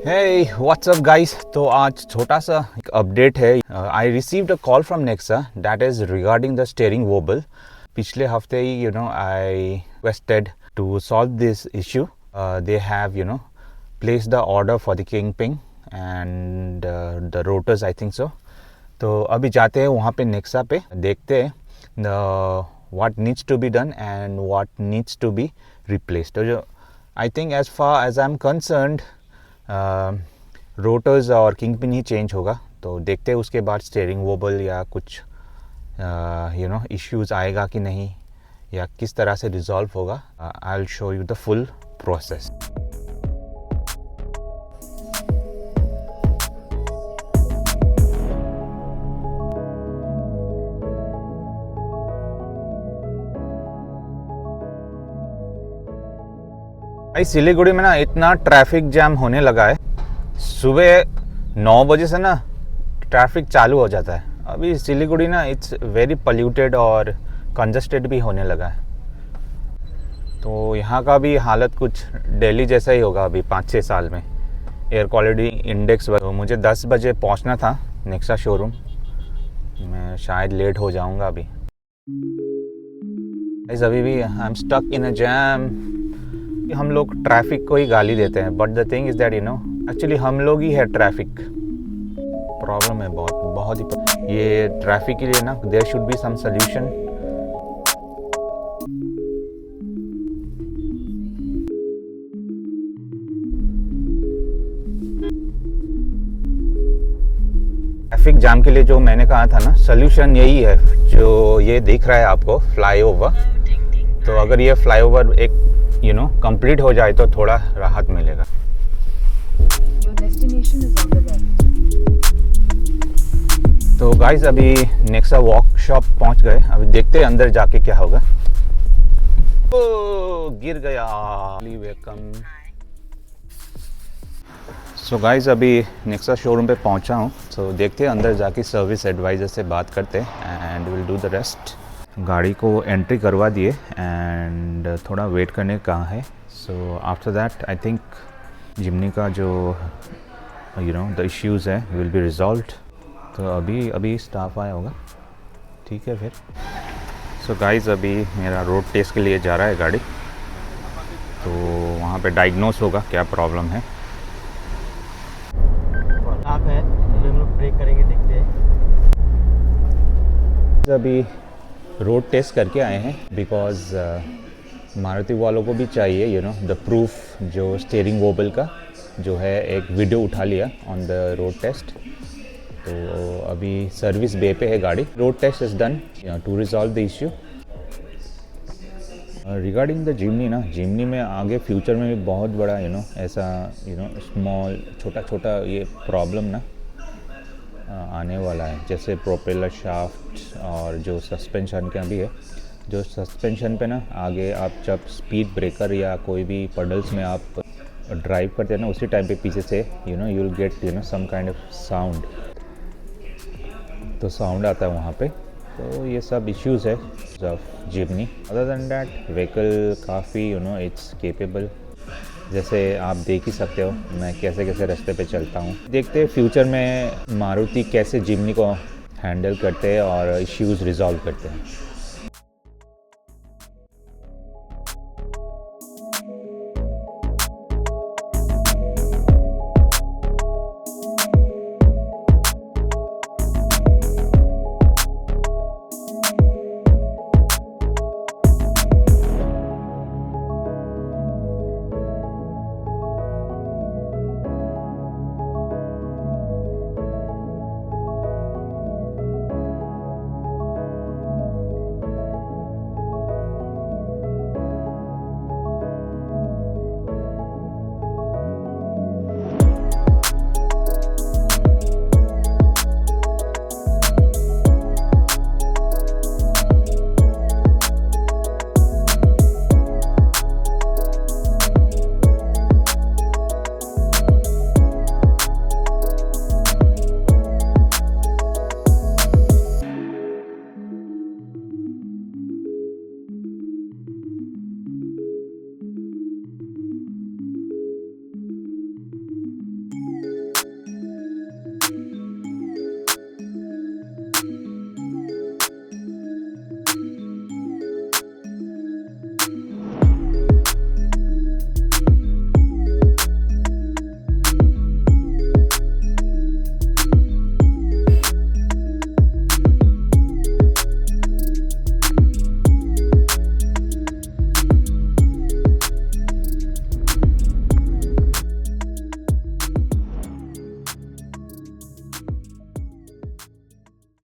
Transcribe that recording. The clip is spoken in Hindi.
Hey, what's up guys? तो आज छोटा सा एक अपडेट है. I received a call from Nexa that is regarding the steering wobble. पिछले हफ्ते ही I requested to solve this issue. They have placed the order for the Kingpin and the rotors, I think so. तो अभी जाते हैं वहाँ पे नेक्सा पे, देखते हैं what needs to be done and what needs to be replaced. तो जो I think as far as I'm concerned rotors और किंगपिन ही चेंज होगा. तो देखते हैं उसके बाद स्टीयरिंग वोबल या कुछ इश्यूज़ आएगा कि नहीं, या किस तरह से रिजॉल्व होगा. I will show you the full process. Siliguri में ना इतना ट्रैफिक जैम होने लगा है. सुबह 9 बजे से ना ट्रैफिक चालू हो जाता है. अभी सिलीगुड़ी ना इट्स वेरी पोल्यूटेड और कंजस्टेड भी होने लगा है. तो यहाँ का भी हालत कुछ दिल्ली जैसा ही होगा अभी 5-6 साल में. Air quality index. तो मुझे 10 बजे पहुँचना था नेक्सा शोरूम. मैं शायद लेट हो जाऊँगा अभी. अभी भी I am stuck in a jam. हम लोग ट्रैफिक को ही गाली देते हैं, but the thing is that actually हम लोग ही है ट्रैफिक. प्रॉब्लम है बहुत ही. ये ट्रैफिक के लिए ना there should be some solution. Traffic jam के लिए जो मैंने कहा था ना, सोल्यूशन यही है जो ये दिख रहा है आपको, फ्लाईओवर. तो अगर ये फ्लाईओवर एक कंप्लीट हो जाए तो थोड़ा राहत मिलेगा. तो गाइस अभी नेक्सा वर्कशॉप पहुंच गए. अभी देखते हैं अंदर जाके क्या होगा. ओ गिर गया. वेलकम. सो गाइस अभी नेक्सा शोरूम पे पहुंचा हूं. तो देखते हैं अंदर जाके सर्विस एडवाइज़र से बात करते हैं and will do the rest. गाड़ी को एंट्री करवा दिए एंड थोड़ा वेट करने का है. So after that I think Jimny का जो द इश्यूज़ है विल बी रिजॉल्व्ड. तो अभी स्टाफ आया होगा. ठीक है फिर. सो गाइस अभी मेरा रोड टेस्ट के लिए जा रहा है गाड़ी. तो वहाँ पे डायग्नोस होगा क्या प्रॉब्लम है. आप है तो हम लोग ब्रेक करेंगे, देखते हैं. अभी रोड टेस्ट करके आए हैं बिकॉज मारुति वालों को भी चाहिए द प्रूफ. जो स्टीयरिंग वोबल का जो है एक वीडियो उठा लिया ऑन द रोड टेस्ट. तो अभी सर्विस बे पे है गाड़ी. Road test is done to resolve the issue. Regarding the Jimny ना, जिमनी में आगे फ्यूचर में भी बहुत बड़ा ऐसा स्मॉल छोटा ये प्रॉब्लम ना आने वाला है. जैसे प्रोपेलर शाफ्ट और जो सस्पेंशन का भी है. जो सस्पेंशन पे ना आगे आप जब स्पीड ब्रेकर या कोई भी पडल्स में आप ड्राइव करते हैं ना, उसी टाइम पे पीछे से you will get some kind of sound. तो साउंड आता है वहाँ पे. तो ये सब इश्यूज़ है of Jimny. Other than that vehicle काफ़ी इट्स केपेबल. जैसे आप देख ही सकते हो मैं कैसे रास्ते पे चलता हूँ. देखते हैं फ्यूचर में मारुति कैसे जिमनी को हैंडल करते हैं और इश्यूज़ रिजॉल्व करते हैं.